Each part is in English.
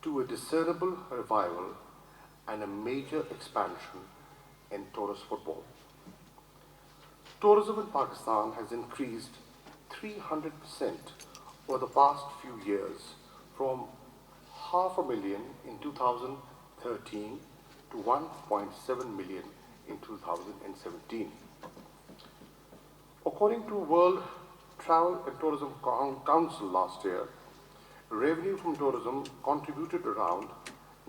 to a discernible revival and a major expansion in tourist football. Tourism in Pakistan has increased 300% over the past few years, from 500,000 in 2013 to 1.7 million in 2017. According to World Travel and Tourism Council last year, revenue from tourism contributed around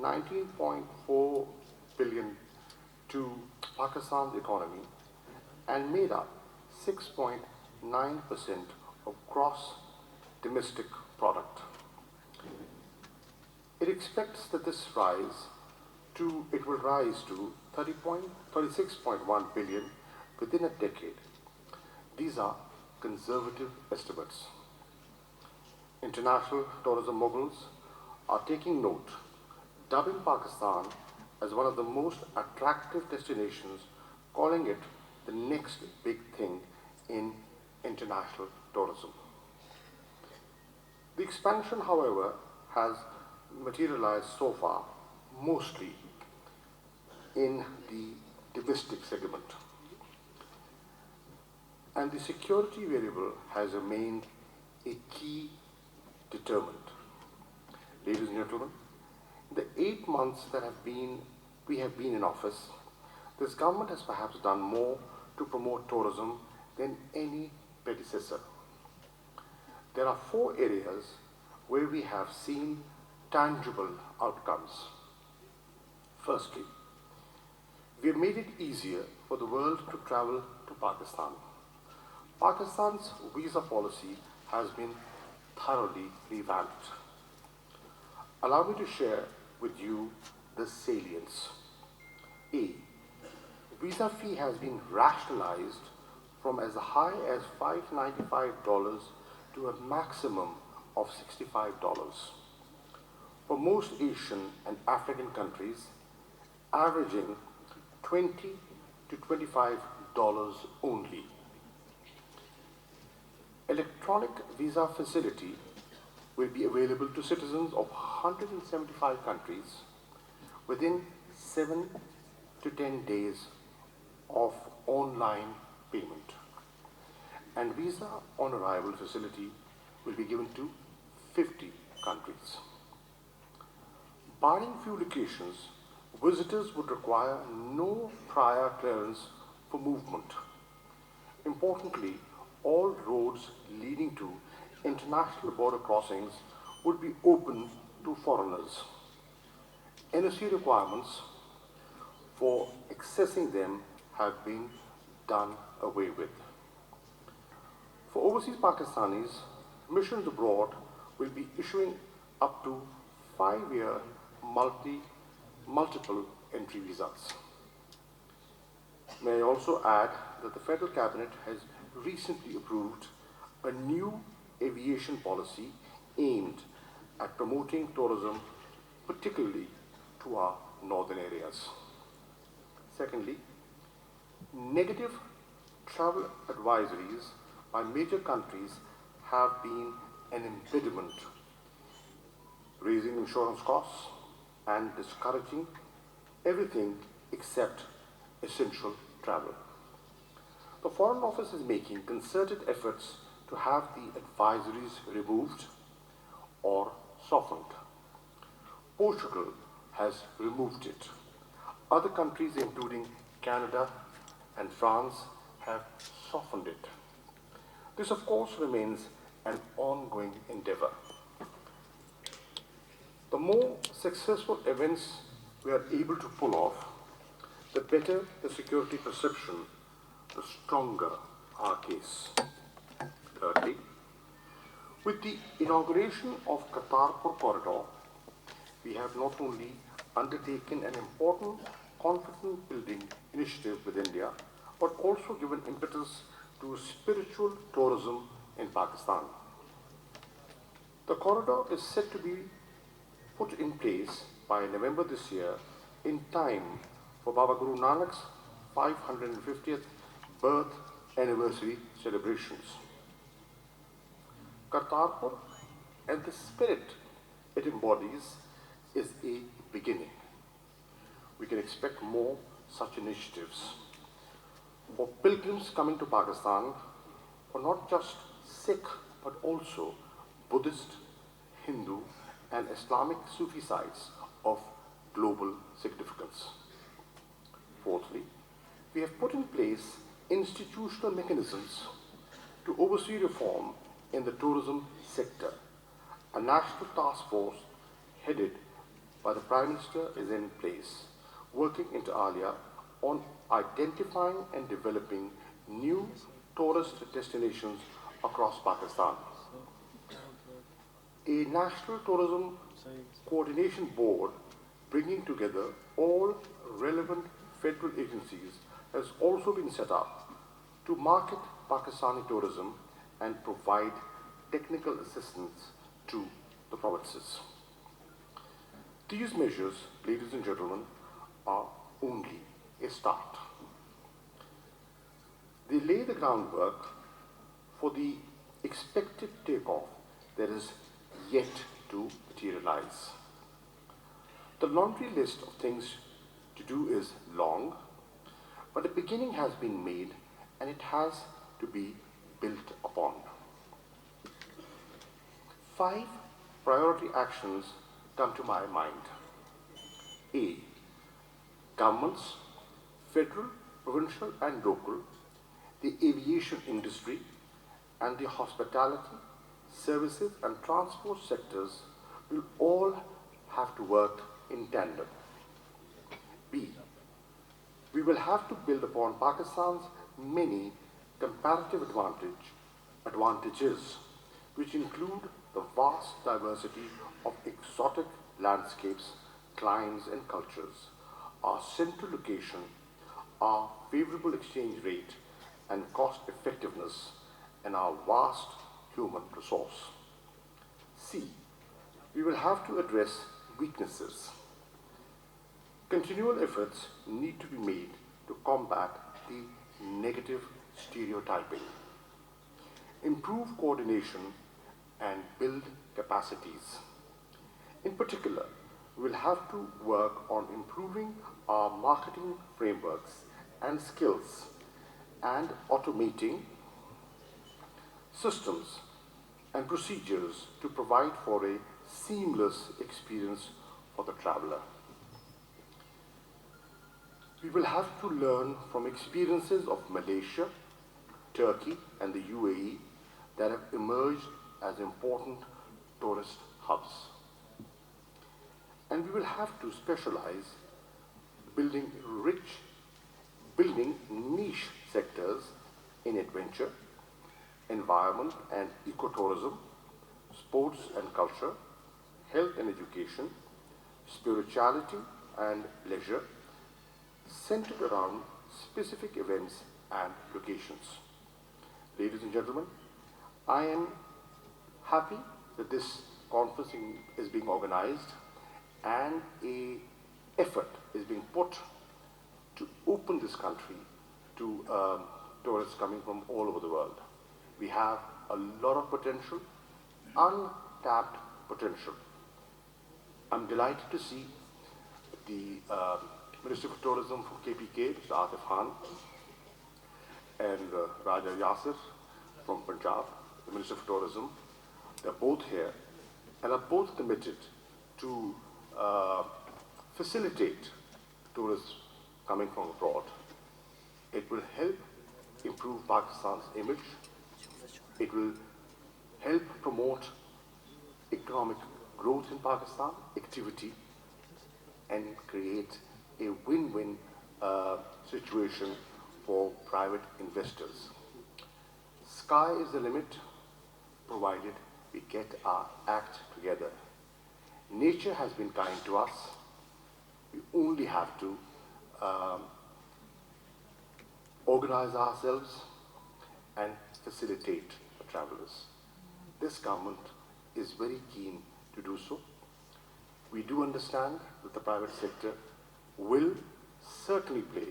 19.4 billion to Pakistan's economy and made up 6.9% of gross domestic product. It expects that it will rise to 36.1 billion within a decade. These are conservative estimates. International tourism moguls are taking note, dubbing Pakistan as one of the most attractive destinations, calling it the next big thing in international tourism. The expansion, however, has materialized so far mostly in the domestic segment, and the security variable has remained a key determinant. Ladies and gentlemen, the 8 months that we have been in office, this government has perhaps done more to promote tourism than any predecessor. There are 4 areas where we have seen tangible outcomes. Firstly, we have made it easier for the world to travel to Pakistan. Pakistan's visa policy has been thoroughly revamped. Allow me to share with you the salience. A. Visa fee has been rationalized from as high as $595 to a maximum of $65. For most Asian and African countries, averaging $20 to $25 only. Electronic visa facility will be available to citizens of 175 countries within 7 to 10 days of online payment. And visa on arrival facility will be given to 50 countries. Barring few locations, visitors would require no prior clearance for movement. Importantly, all roads leading to international border crossings would be open to foreigners. NOC requirements for accessing them have been done away with. For overseas Pakistanis, missions abroad will be issuing up to 5-year multiple entry visas. May I also add that the Federal Cabinet has recently approved a new aviation policy aimed at promoting tourism, particularly to our northern areas. Secondly, negative travel advisories by major countries have been an impediment, raising insurance costs and discouraging everything except essential travel. The Foreign Office is making concerted efforts to have the advisories removed or softened. Portugal has removed it. Other countries, including Canada and France, have softened it. This, of course, remains an ongoing endeavor. The more successful events we are able to pull off, the better the security perception, the stronger our case. Thirdly, with the inauguration of Kartarpur Corridor, we have not only undertaken an important confidence building initiative with India, but also given impetus to spiritual tourism in Pakistan. The corridor is set to be put in place by November this year, in time for Baba Guru Nanak's 550th birth anniversary celebrations. Kartarpur and the spirit it embodies is a beginning. We can expect more such initiatives. For pilgrims coming to Pakistan, for not just Sikh, but also Buddhist, Hindu, and Islamic Sufi sites of global significance. Fourthly, we have put in place institutional mechanisms to oversee reform in the tourism sector. A national task force headed by the Prime Minister is in place, working inter alia on identifying and developing new tourist destinations across Pakistan. A National Tourism Coordination Board bringing together all relevant federal agencies has also been set up to market Pakistani tourism and provide technical assistance to the provinces. These measures, ladies and gentlemen, are only a start. They lay the groundwork for the expected takeoff that is yet to materialize. The laundry list of things to do is long, but a beginning has been made and it has to be built upon. 5 priority actions come to my mind. A. Governments, federal, provincial and local, the aviation industry and the hospitality, services and transport sectors will all have to work in tandem. B. We will have to build upon Pakistan's many comparative advantages, which include the vast diversity of exotic landscapes, climes and cultures, our central location, our favorable exchange rate and cost effectiveness, and our vast human resource. C. We will have to address weaknesses. Continual efforts need to be made to combat the negative stereotyping, improve coordination, and build capacities. In particular, we will have to work on improving our marketing frameworks and skills and automating systems and procedures to provide for a seamless experience for the traveler. We will have to learn from experiences of Malaysia, Turkey, and the UAE that have emerged as important tourist hubs. And we will have to specialize building niche sectors in adventure, environment and ecotourism, sports and culture, health and education, spirituality and leisure, centered around specific events and locations. Ladies and gentlemen, I am happy that this conference is being organized and an effort is being put to open this country to tourists coming from all over the world. We have a lot of potential, untapped potential. I'm delighted to see the Minister for Tourism from KPK, Mr. Atif Khan, and Raja Yasir from Punjab, the Minister for Tourism. They're both here and are both committed to facilitate tourists coming from abroad. It will help improve Pakistan's image. It will help promote economic growth in Pakistan, activity, and create a win-win situation for private investors. Sky is the limit, provided we get our act together. Nature has been kind to us. We only have to organize ourselves and facilitate the travelers. This government is very keen to do so. We do understand that the private sector will certainly play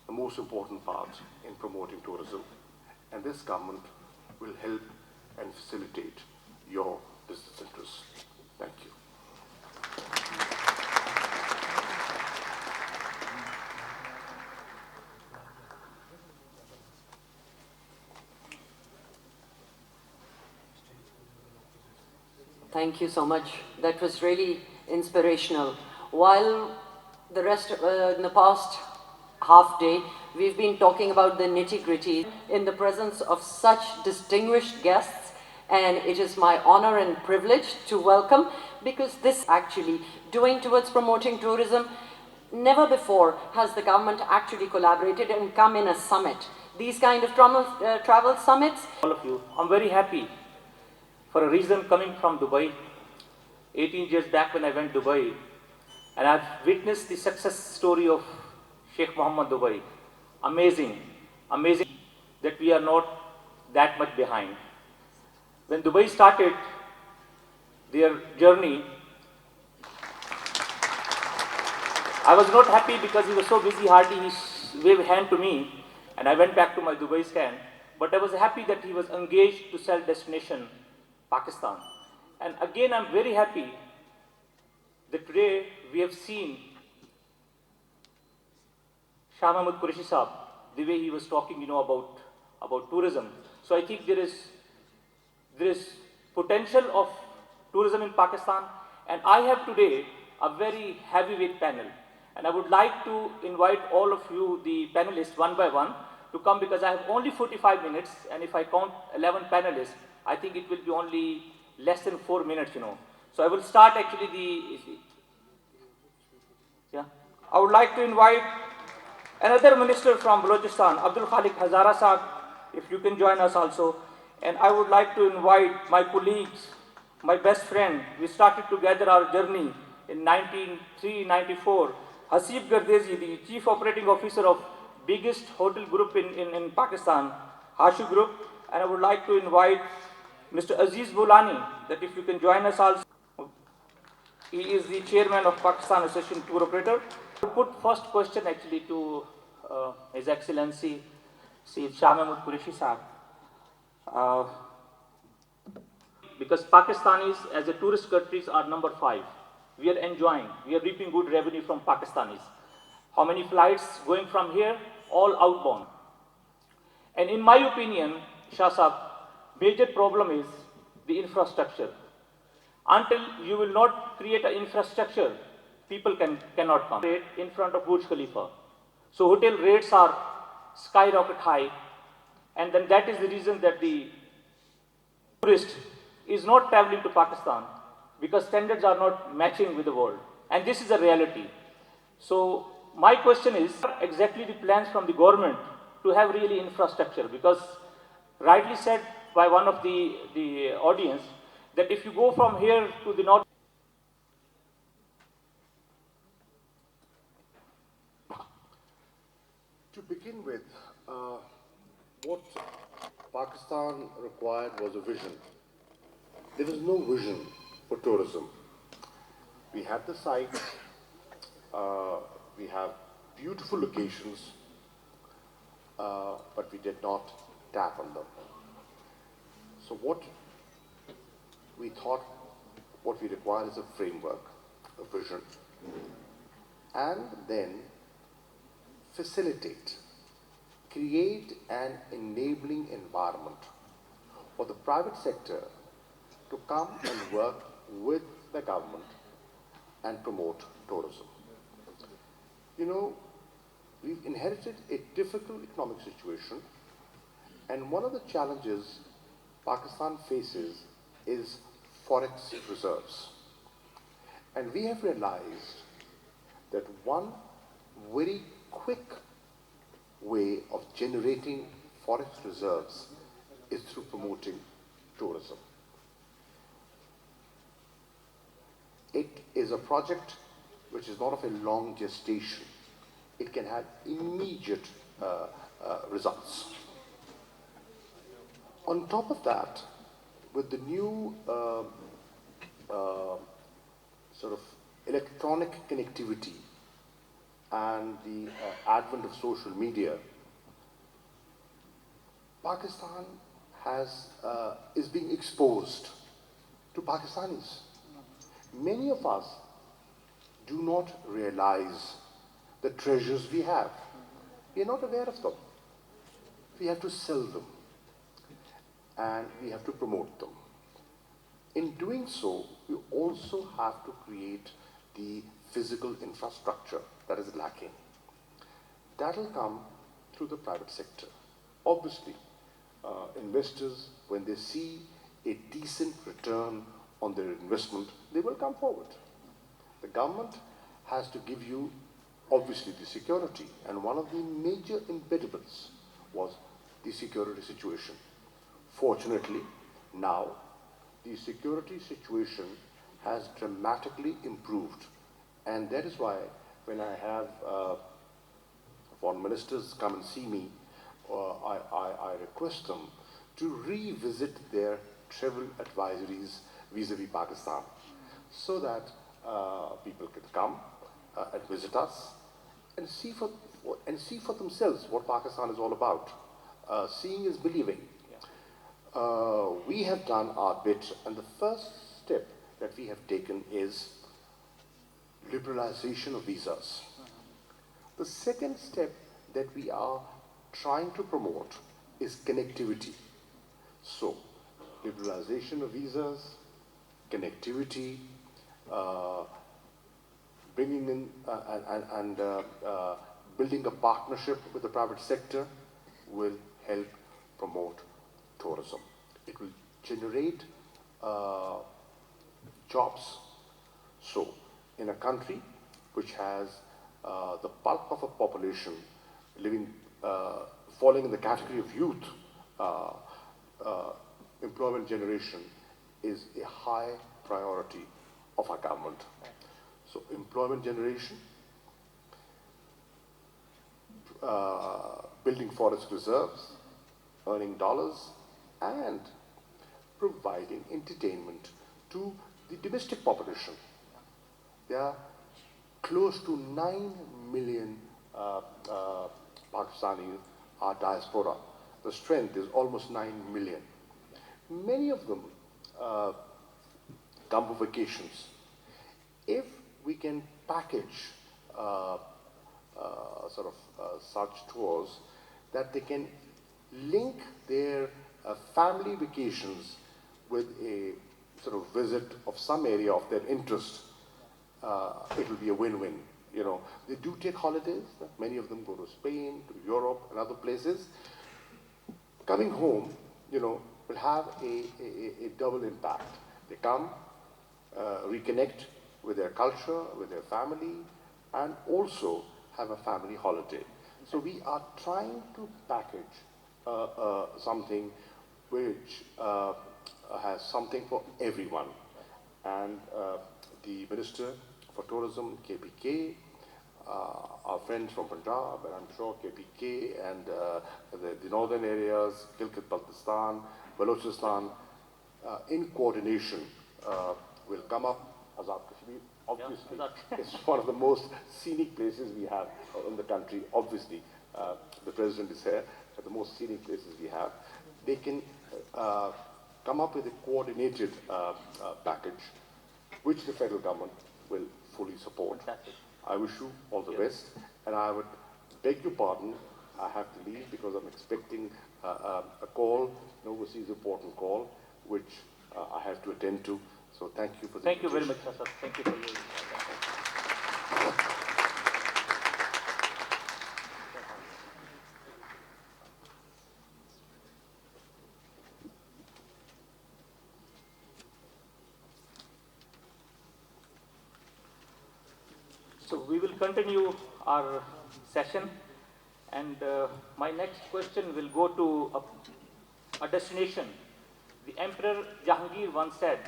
the most important part in promoting tourism, and this government will help and facilitate your business interests. Thank you. Thank you so much. That was really inspirational. While the rest, in the past half day, we've been talking about the nitty-gritty in the presence of such distinguished guests, and it is my honor and privilege to welcome, because this actually doing towards promoting tourism. Never before has the government actually collaborated and come in a summit. These kind of travel summits. All of you, I'm very happy for a reason coming from Dubai. 18 years back when I went to Dubai, and I've witnessed the success story of Sheikh Mohammed Dubai. Amazing, amazing that we are not that much behind. When Dubai started their journey, I was not happy because he was so busy, hardly he waved a hand to me, and I went back to my Dubai scan. But I was happy that he was engaged to sell destination Pakistan. And again, I'm very happy that today we have seen Shah Mehmood Qureshi Sahab, the way he was talking, about tourism. So I think there is potential of tourism in Pakistan, and I have today a very heavyweight panel. And I would like to invite all of you, the panelists, one by one, to come, because I have only 45 minutes, and if I count 11 panelists, I think it will be only less than 4 minutes, So I will start actually I would like to invite another minister from Balochistan, Abdul Khalik Hazara Sahab, if you can join us also. And I would like to invite my colleagues, my best friend. We started together our journey in 1993-94. Hasib Gardezi, the Chief Operating Officer of biggest hotel group in Pakistan, Hashu Group. And I would like to invite Mr. Aziz Bulani, that if you can join us also. He is the chairman of Pakistan Association Tour Operator. I will put first question actually to His Excellency Syed Shah Mehmood Qureshi Sahab. Because Pakistanis as a tourist countries are number 5. We are enjoying, we are reaping good revenue from Pakistanis. How many flights going from here? All outbound. And in my opinion, Shah Sahab, major problem is the infrastructure. Until you will not create an infrastructure, people cannot come. In front of Burj Khalifa. So hotel rates are skyrocket high, and then that is the reason that the tourist is not traveling to Pakistan, because standards are not matching with the world. And this is a reality. So my question is, exactly the plans from the government to have really infrastructure? Because rightly said by one of the audience, that if you go from here to the north. To begin with, what Pakistan required was a vision. There was no vision for tourism. We had the sites, we have beautiful locations, but we did not tap on them. So what we thought, what we require is a framework, a vision, and then facilitate, create an enabling environment for the private sector to come and work with the government and promote tourism. We've inherited a difficult economic situation, and one of the challenges Pakistan faces is forex reserves. And we have realized that one very quick way of generating forex reserves is through promoting tourism. It is a project which is not of a long gestation. It can have immediate results. On top of that, with the new sort of electronic connectivity and the advent of social media, Pakistan is being exposed to Pakistanis. Many of us do not realize the treasures we have. We are not aware of them. We have to sell them and we have to promote them. In doing so, we also have to create the physical infrastructure that is lacking. That will come through the private sector. Obviously, investors, when they see a decent return on their investment, they will come forward. The government has to give you, obviously, the security, and one of the major impediments was the security situation. Fortunately, now, the security situation has dramatically improved, and that is why when I have foreign ministers come and see me, I request them to revisit their travel advisories vis-a-vis Pakistan, so that people can come and visit us and see for themselves what Pakistan is all about. Seeing is believing. We have done our bit, and the first step that we have taken is liberalization of visas. The second step that we are trying to promote is connectivity. So, liberalization of visas, connectivity, bringing in and building a partnership with the private sector will help promote tourism. It will generate jobs. So, in a country which has the bulk of a population living, falling in the category of youth, employment generation is a high priority of our government. So, employment generation, building forest reserves, earning dollars, and providing entertainment to the domestic population. There are close to 9 million Pakistanis are diaspora. The strength is almost 9 million. Many of them come for vacations. If we can package such tours that they can link their family vacations with a sort of visit of some area of their interest, it will be a win-win. You know, they do take holidays. Many of them go to Spain, to Europe, and other places. Coming home, you know, will have a double impact. They come, reconnect with their culture, with their family, and also have a family holiday. So we are trying to package something which has something for everyone. And the Minister for Tourism, KPK, our friends from Punjab, and I'm sure KPK and the northern areas, Gilgit-Baltistan, Balochistan, in coordination will come up. Azad Kashmir, obviously, it's one of the most scenic places we have in the country. Obviously, the President is here, the most scenic places we have. They can come up with a coordinated package, which the federal government will fully support. I wish you all the best, and I would beg your pardon. I have to leave because I'm expecting a call, an overseas important call, which I have to attend to. So thank you for the Thank you very much, sir. Thank you for your... So we will continue our session, and my next question will go to a destination. The Emperor Jahangir once said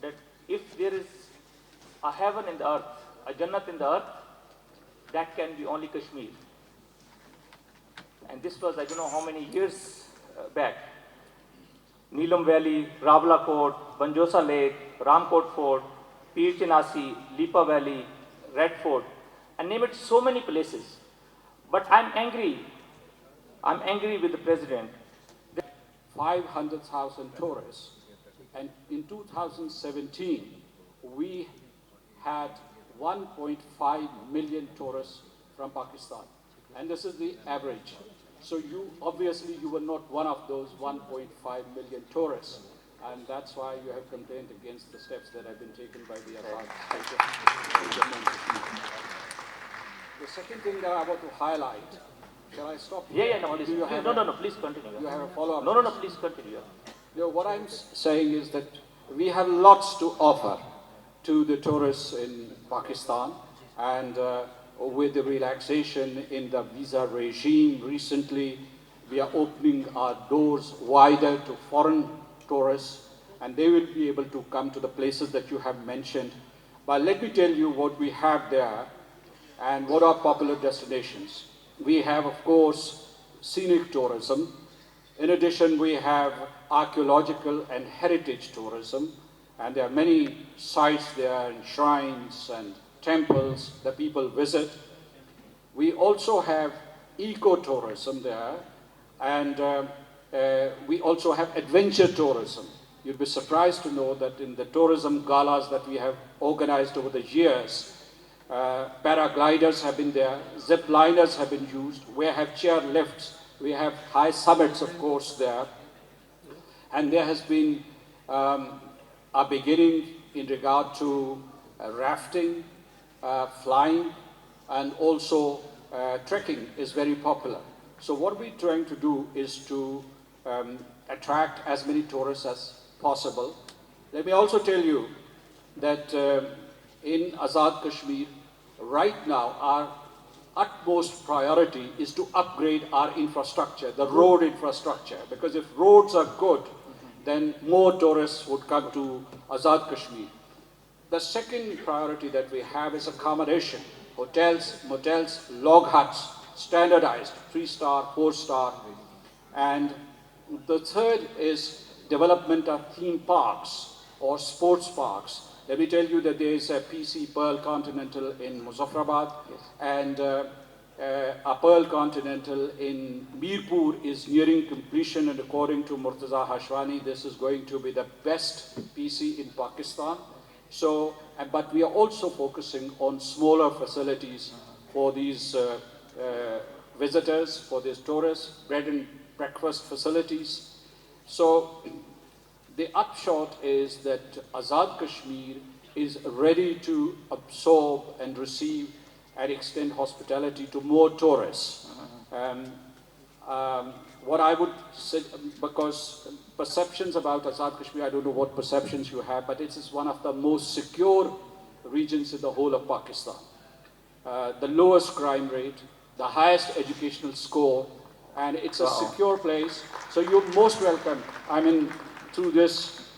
that if there is a heaven in the earth, a Jannat in the earth, that can be only Kashmir. And this was, I don't know how many years back. Neelam Valley, Ravla Fort, Banjosa Lake, Ramkot Fort, Peer Chinasi, Lipa Valley, Red Fort, and name it, so many places. But I'm angry with the President. 500,000 tourists, and in 2017 we had 1.5 million tourists from Pakistan. And this is the average. So you, obviously, you were not one of those 1.5 million tourists. And that's why you have complained against the steps that have been taken by the Azad. The second thing that I want to highlight, shall I stop here? Yeah, no, please, no, please continue. You have a follow-up? No, please continue. You know, what I'm saying is that we have lots to offer to the tourists in Pakistan, and with the relaxation in the visa regime recently, we are opening our doors wider to foreign tourists, and they will be able to come to the places that you have mentioned. But let me tell you what we have there and what are popular destinations. We have, of course, scenic tourism. In addition, we have archaeological and heritage tourism, and there are many sites there and shrines and temples that people visit. We also have eco-tourism there, and we also have adventure tourism. You'd be surprised to know that in the tourism galas that we have organized over the years, paragliders have been there, zip liners have been used, we have chair lifts, we have high summits, of course, there. And there has been a beginning in regard to rafting, flying, and also trekking is very popular. So what we're trying to do is to attract as many tourists as possible. Let me also tell you that in Azad Kashmir, right now, our utmost priority is to upgrade our infrastructure, the road infrastructure, because if roads are good, then more tourists would come to Azad Kashmir. The second priority that we have is accommodation, hotels, motels, log huts, standardized, 3-star, 4-star. And the third is development of theme parks or sports parks. Let me tell you that there is a PC Pearl Continental in Muzaffarabad, and a Pearl Continental in Mirpur is nearing completion, and according to Murtaza Hashwani, this is going to be the best PC in Pakistan. So, but we are also focusing on smaller facilities for these visitors, for these tourists, bread and breakfast facilities. So the upshot is that Azad Kashmir is ready to absorb and receive and extend hospitality to more tourists. What I would say, because perceptions about Azad Kashmir, I don't know what perceptions you have, but it is one of the most secure regions in the whole of Pakistan. The lowest crime rate, the highest educational score, and it's a secure place. So you're most welcome. I mean, through this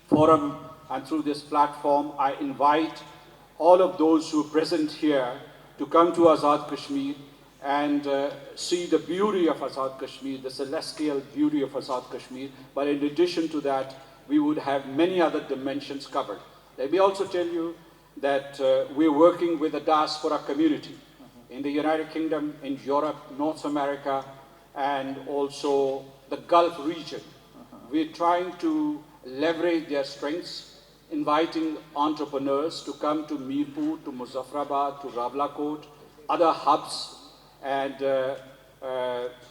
forum and through this platform, I invite all of those who are present here to come to Azad Kashmir and see the beauty of Azad Kashmir, the celestial beauty of Azad Kashmir. But in addition to that, we would have many other dimensions covered. Let me also tell you that we're working with the diaspora community in the United Kingdom, in Europe, North America, and also the Gulf region. We're trying to leverage their strengths, inviting entrepreneurs to come to Mirpur, to Muzaffarabad, to Rawalakot, other hubs, and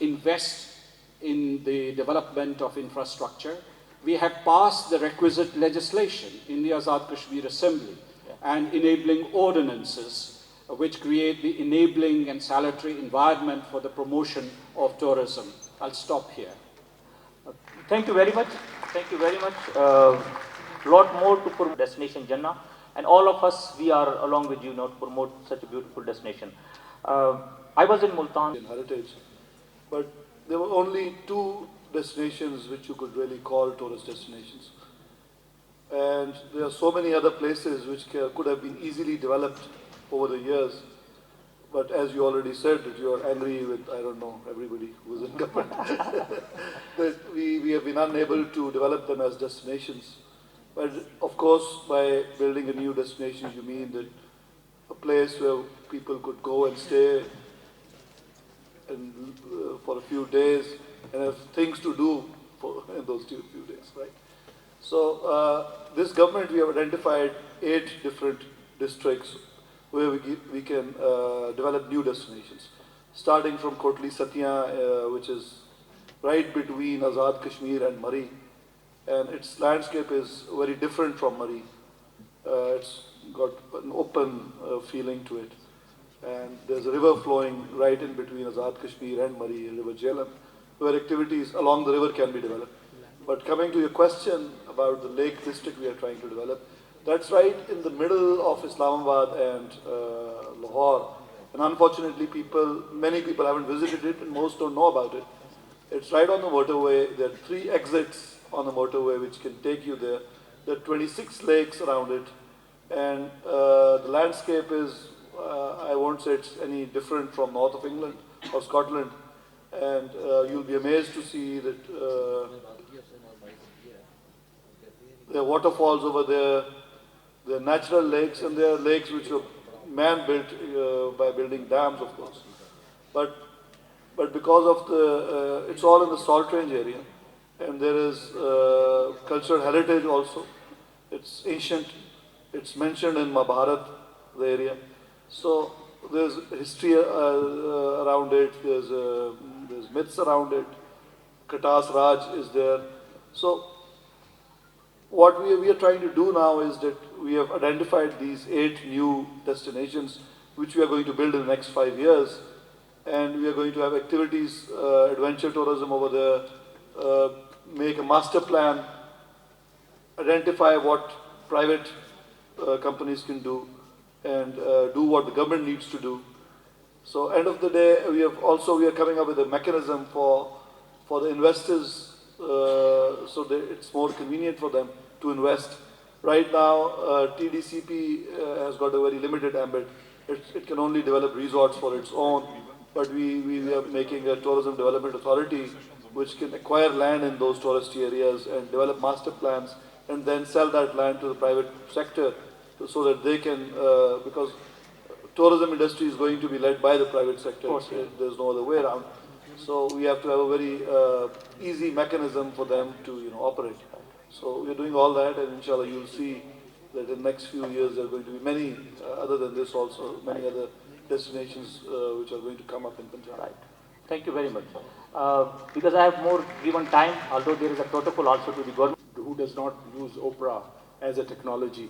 invest in the development of infrastructure. We have passed the requisite legislation in the Azad Kashmir Assembly and enabling ordinances which create the enabling and salutary environment for the promotion of tourism. I'll stop here. Thank you very much. Thank you very much. Lot more to promote destination Jannah, and all of us, we are along with you now to promote such a beautiful destination. I was in Multan. In heritage, but there were only 2 destinations which you could really call tourist destinations. And there are so many other places which could have been easily developed over the years. But as you already said, that you are angry with, I don't know, everybody who's in government, that we have been unable to develop them as destinations. But of course, by building a new destination, you mean that a place where people could go and stay and, for a few days and have things to do in those few days, right? So this government, we have identified 8 different districts where we can develop new destinations. Starting from Kotli Satya, which is right between Azad Kashmir and Murree, and its landscape is very different from Murree. It's got an open feeling to it. And there's a river flowing right in between Azad Kashmir and Murree, River Jhelum, where activities along the river can be developed. But coming to your question about the Lake District we are trying to develop, that's right in the middle of Islamabad and Lahore. And unfortunately, many people haven't visited it and most don't know about it. It's right on the motorway. There are 3 exits on the motorway which can take you there. There are 26 lakes around it. And the landscape is, I won't say it's any different from north of England or Scotland. And you'll be amazed to see that there are waterfalls over there, there are natural lakes, and there are lakes which are man-built by building dams, of course. But because of it's all in the salt range area, and there is cultural heritage also. It's ancient. It's mentioned in Mahabharata, the area. So there's history around it. There's myths around it. Katas Raj is there. So what we are trying to do now is that we have identified these 8 new destinations which we are going to build in the next 5 years, and we are going to have activities, adventure tourism over there, make a master plan, identify what private companies can do, and do what the government needs to do. So end of the day, we are coming up with a mechanism for the investors, so that it's more convenient for them to invest. Right now, TDCP has got a very limited ambit. It can only develop resorts for its own, but we are making a tourism development authority which can acquire land in those touristy areas and develop master plans and then sell that land to the private sector so that they can, because tourism industry is going to be led by the private sector. There's no other way around. So we have to have a very easy mechanism for them to operate. So we're doing all that, and inshallah you'll see that in the next few years there are going to be many, other than this also, many other destinations which are going to come up in Punjab. Right. Thank you very much. Because I have more given time, although there is a protocol also to the government. Who does not use Opera as a technology.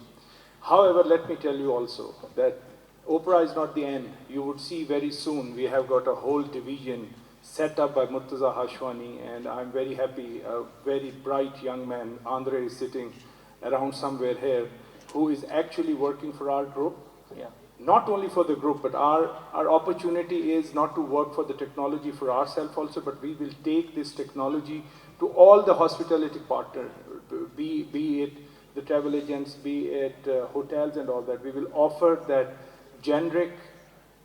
However, let me tell you also that Opera is not the end. You would see very soon we have got a whole division set up by Murtaza Hashwani, and I'm very happy, a very bright young man, Andre, is sitting around somewhere here, who is actually working for our group. Yeah. Not only for the group, but our opportunity is not to work for the technology for ourselves also, but we will take this technology to all the hospitality partners, be it the travel agents, be it hotels and all that. We will offer that generic,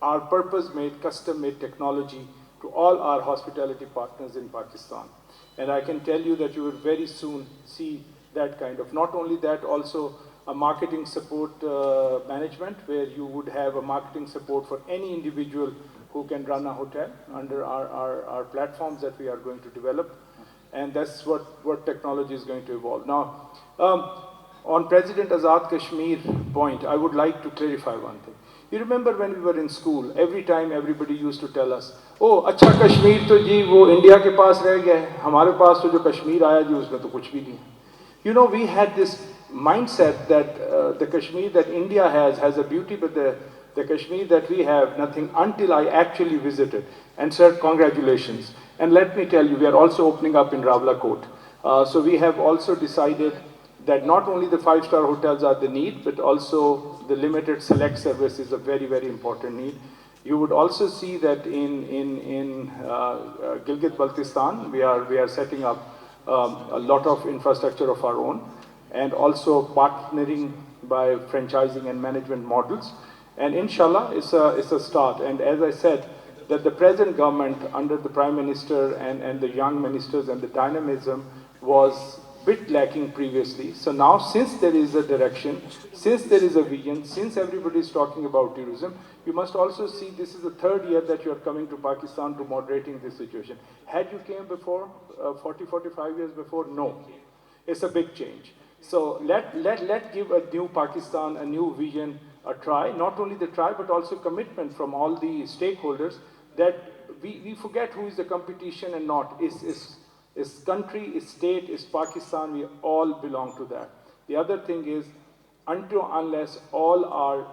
our purpose-made, custom-made technology to all our hospitality partners in Pakistan. And I can tell you that you will very soon see that kind of, not only that, also a marketing support management, where you would have a marketing support for any individual who can run a hotel under our platforms that we are going to develop. And that's what technology is going to evolve. Now, on President Azad Kashmir point, I would like to clarify one thing. You remember when we were in school, every time everybody used to tell us, oh, अच्छा कश्मीर तो जी वो India के पास रह गया है, हमारे पास तो जो कश्मीर आया जी उसमें तो कुछ भी नहीं. You know, we had this mindset that the Kashmir that India has a beauty, but the Kashmir that we have, nothing, until I actually visited. And sir, congratulations. And let me tell you, we are also opening up in Rawalakot. So we have also decided that not only the 5-star hotels are the need, but also the limited select service is a very, very important need. You would also see that in Gilgit-Baltistan, we are setting up a lot of infrastructure of our own, and also partnering by franchising and management models. And inshallah, it's a start. And as I said, that the present government under the Prime Minister and the young ministers and the dynamism was bit lacking previously. So now, since there is a direction, since there is a vision, since everybody is talking about tourism, you must also see this is the 3rd year that you are coming to Pakistan to moderating this situation. Had you came before, 40, 45 years before? No. It's a big change. So let give a new Pakistan, a new vision, a try, not only the try, but also commitment from all the stakeholders that we forget who is the competition and not. Is country, is state, is Pakistan, we all belong to that. The other thing is, until unless all our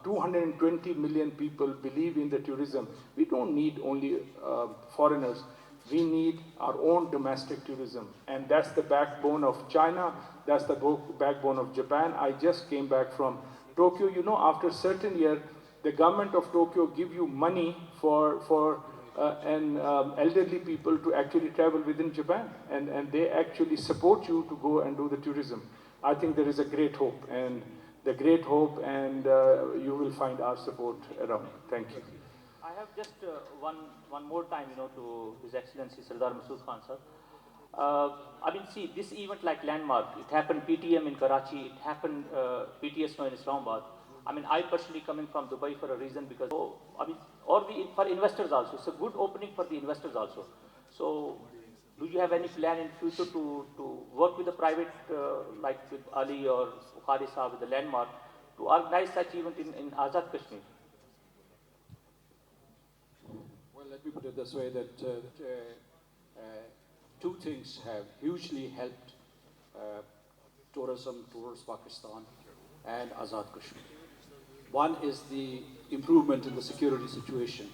220 million people believe in the tourism, we don't need only foreigners. We need our own domestic tourism, and that's the backbone of China, that's the backbone of Japan. I just came back from Tokyo. You know, after a certain year, the government of Tokyo give you money for elderly people to actually travel within Japan, and they actually support you to go and do the tourism. I think there is a great hope, and you will find our support around. Thank you. I have just one more time, to His Excellency Sardar Masood Khan sir. I mean, see, this event like landmark, it happened PTM in Karachi, it happened PTS now in Islamabad. I mean, I personally coming from Dubai for a reason because, for investors also, it's a good opening for the investors also. So, do you have any plan in future to work with the private, like with Ali or Bukhari Sahab with the landmark, to organize such event in Azad Kashmir? Well, let me put it this way, that two things have hugely helped tourism towards Pakistan and Azad Kashmir. One is the improvement in the security situation,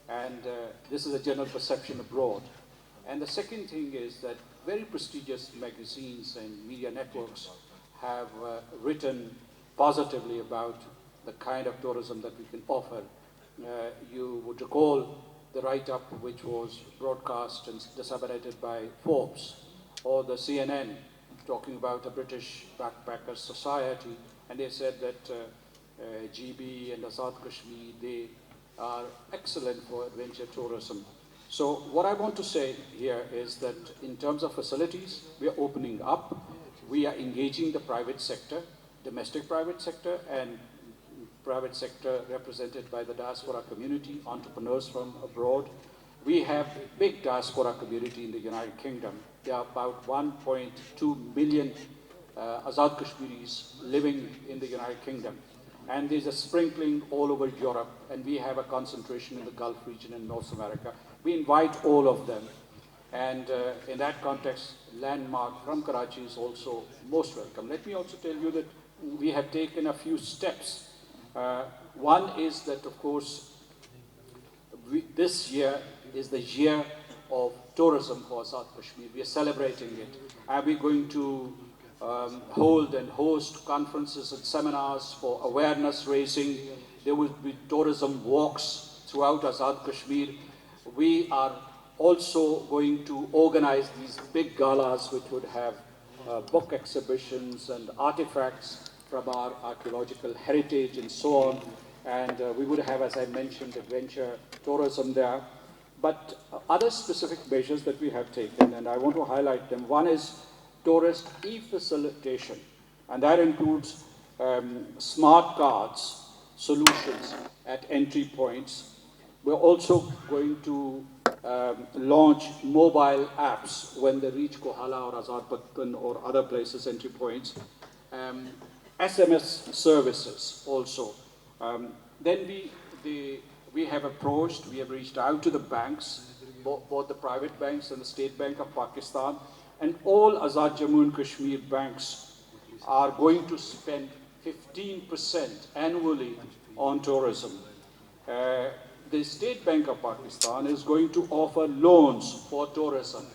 and this is a general perception abroad. And the second thing is that very prestigious magazines and media networks have written positively about the kind of tourism that we can offer. You would recall the write-up which was broadcast and disseminated by Forbes, or the CNN talking about a British backpackers society, and they said that GB and Azad Kashmir, they are excellent for adventure tourism. So what I want to say here is that in terms of facilities, we are opening up, we are engaging the private sector, domestic private sector, and private sector represented by the diaspora community, entrepreneurs from abroad. We have a big diaspora community in the United Kingdom. There are about 1.2 million Azad Kashmiris living in the United Kingdom. And there's a sprinkling all over Europe, and we have a concentration in the Gulf region and North America. We invite all of them. And in that context, landmark from Karachi is also most welcome. Let me also tell you that we have taken a few steps. One is that, of course, this year is the year of tourism for Azad Kashmir. We are celebrating it. And we're going to hold and host conferences and seminars for awareness raising. There will be tourism walks throughout Azad Kashmir. We are also going to organize these big galas which would have book exhibitions and artifacts from our archaeological heritage and so on. And we would have, as I mentioned, adventure tourism there. But other specific measures that we have taken, and I want to highlight them. One is tourist e-facilitation, and that includes smart cards solutions at entry points. We're also going to launch mobile apps when they reach Kohala or Azad Pattan or other places, entry points. SMS services also. Then we have approached, we have reached out to the banks, both the private banks and the State Bank of Pakistan, and all Azad Jammu and Kashmir banks are going to spend 15% annually on tourism. The State Bank of Pakistan is going to offer loans for tourism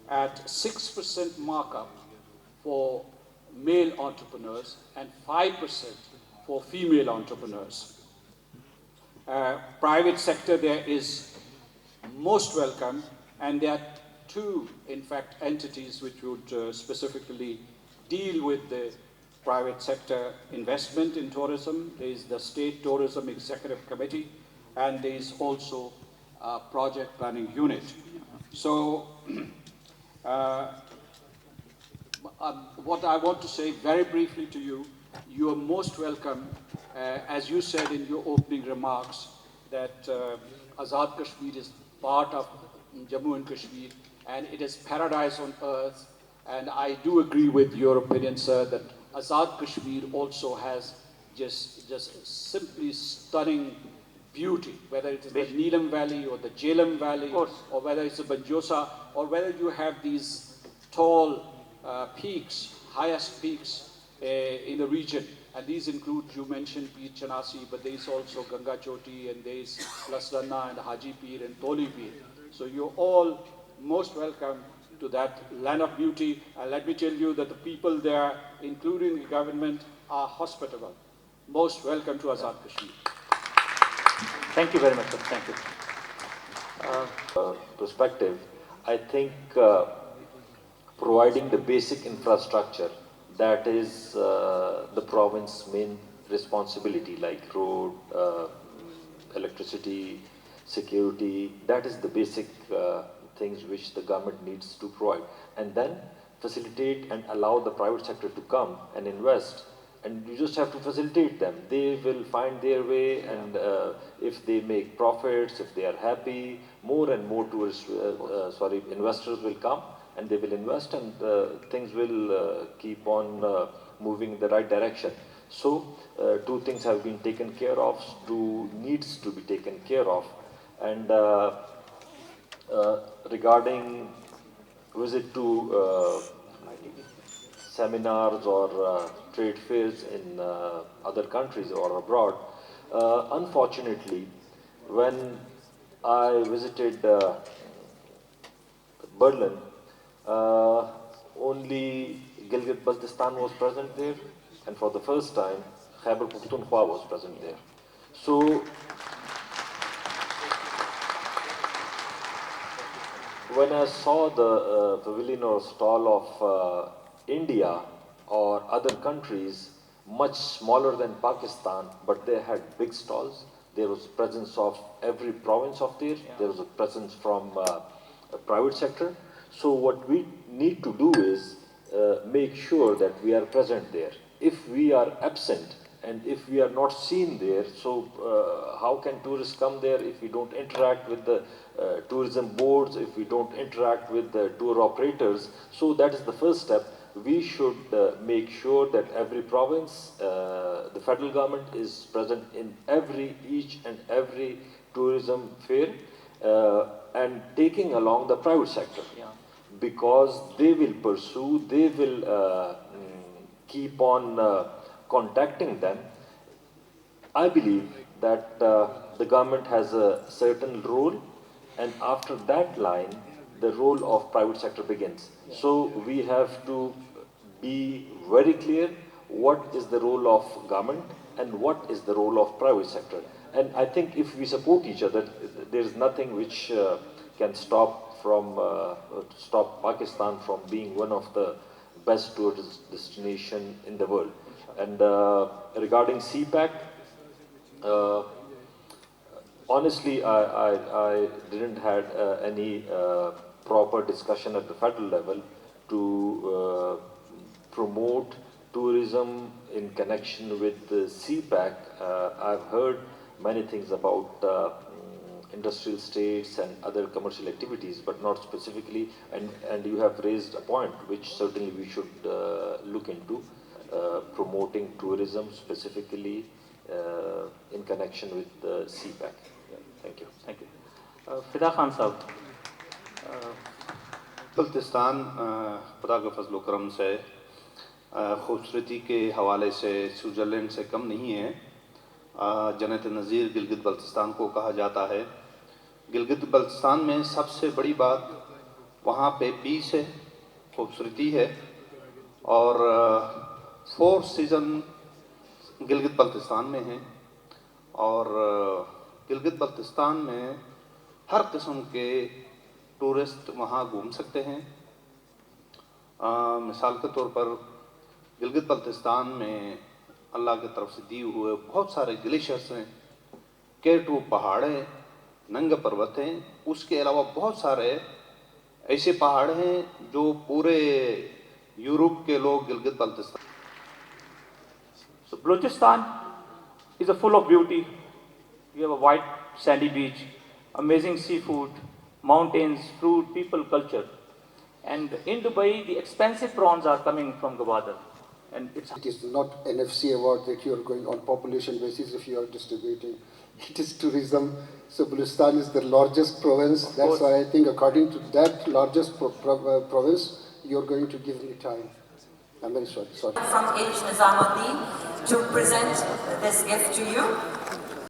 at 6% markup for male entrepreneurs and 5% for female entrepreneurs. Private sector there is most welcome, and there are two, in fact, entities which would specifically deal with the private sector investment in tourism. There is the State Tourism Executive Committee, and there is also a project planning unit. So what I want to say very briefly to you, you are most welcome, as you said in your opening remarks, that Azad Kashmir is part of Jammu and Kashmir, and it is paradise on earth. And I do agree with your opinion, sir, that Azad Kashmir also has just simply stunning beauty, whether it is the Neelam Valley or the Jhelum Valley, or whether it's the Banjosa, or whether you have these tall peaks, highest peaks in the region. And these include, you mentioned Peer Chanasi, but there is also Ganga Choti, and there is Laslanna and Haji Peer and Toli Peer. So you're all most welcome to that land of beauty. And let me tell you that the people there, including the government, are hospitable. Most welcome to Azad Kashmir. Thank you very much, sir. Thank you. Perspective, I think providing the basic infrastructure, that is the province's main responsibility, like road, electricity, security. That is the basic things which the government needs to provide, and then facilitate and allow the private sector to come and invest. And you just have to facilitate them. They will find their way, and if they make profits, if they are happy, more and more investors will come and they will invest, and things will keep on moving in the right direction. So two things have been taken care of, two needs to be taken care of. And regarding visit to seminars or trade fairs in other countries or abroad, unfortunately, when I visited Berlin, only Gilgit-Baltistan was present there, and for the first time, Khyber Pakhtunkhwa was present there. So, when I saw the pavilion or stall of India or other countries, much smaller than Pakistan, but they had big stalls. There was presence of every province of there. There was a presence from a private sector. So what we need to do is make sure that we are present there. If we are absent and if we are not seen there, so how can tourists come there if we don't interact with the tourism boards, if we don't interact with the tour operators? So that is the first step. We should make sure that every province, the federal government is present in each and every tourism fair, and taking along the private sector, because they will pursue, they will keep on contacting them. I believe that the government has a certain role, and after that line, the role of private sector begins. So we have to be very clear what is the role of government and what is the role of private sector. And I think if we support each other, there is nothing which can stop Pakistan from being one of the best tourist destination in the world. And regarding CPAC, honestly, I didn't had any proper discussion at the federal level to promote tourism in connection with the CPAC. I've heard many things about industrial states and other commercial activities, but not specifically. And you have raised a point which certainly we should look into, promoting tourism specifically in connection with the CPAC. Thank you. Thank you. Fida Khan Sahab. Baltistan खुदा के फजल करम से खूबसूरती के हवाले से Switzerland से कम नहीं है। जन्नत नज़ीर गिलगित बल्तिस्तान को कहा जाता है। गिलगित बल्तिस्तान में सबसे बड़ी बात वहाँ पे पीस है, खूबसूरती है, और 4 सीज़न गिलगित बल्तिस्तान में हैं, और गिलगित बल्तिस्तान में हर किस्म के टूरिस्ट वहाँ घूम सकते हैं। मिसाल के तौर पर गिलगित बल्तिस्तान में अल्लाह की तरफ से दिए हुए बहुत सारे ग्लेशियर्स हैं, K2 पहाड़ हैं, नंगा पर्वत हैं, उसके अलावा बहुत सारे ऐसे पहाड़ हैं जो पूरे यूरोप के लोग Gilgit Baltistan. So Balochistan is full of beauty. We have a white sandy beach, amazing seafood, mountains, fruit, people, culture. And in Dubai, the expensive prawns are coming from Gwadar. and it's It is not NFC award that you are going on population basis if you are distributing. It is tourism. So Balochistan is the largest province. That's why I think according to that largest province, you are going to give me time. I'm very sorry. From H. Nizamuddin to present this gift to you.